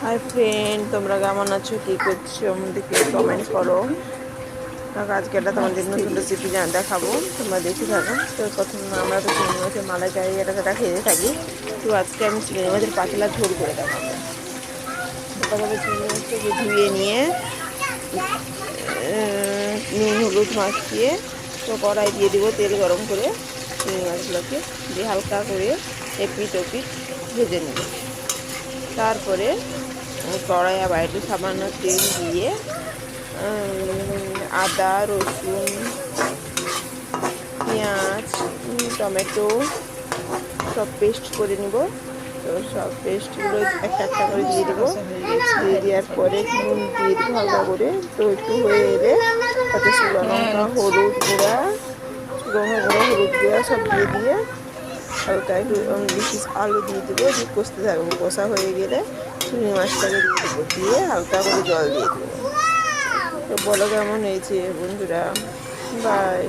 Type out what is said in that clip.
Hi friend, তোমরা কেমন আছো, কি করছো আমাদেরকে কমেন্ট করো। আজকে একটা তোমাদের নতুন রেসিপি দেখাবো, তোমরা দেখে থাকো। তো প্রথম আমরা তো চিংড়ি মাছের মালাইকারি এটা খেয়ে থাকি। তো আজকে আমি চিংড়ি মাছের পাতলা ঝোল করে দেখাবো। প্রথমে চিংড়ি মাছটাকে ধুয়ে নিয়ে নুন হলুদ মাখিয়ে তো কড়াই দিয়ে দিব, তেল গরম করে চিংড়ি মাছগুলোকে দিয়ে হালকা করে এপিট ওপিট ভেজে নেব। তারপরে কড়াই আবার একটু সামান্য তেল দিয়ে আদা রসুন পেঁয়াজ টমেটো সব পেস্ট করে নিব। তো সব পেস্টগুলো একটা একটা করে দিয়ে দেবো। দিয়ে দেওয়ার পরে নুন দিয়ে দেবো হালকা করে। তো একটু হয়ে এলে তাতে শুকনো লঙ্কা হলুদ গুঁড়া হলুদ গুঁড়া সব দিয়ে হালকা একটু আলু দিয়ে দেবো, দিয়ে কষতে থাকবো। কষা হয়ে গেলে চিংড়ি মাছটাকে দিয়ে দেবো, দিয়ে হালকা করে জল দিয়ে দেবো। তো বলো কেমন হয়েছে বন্ধুরা। বাই।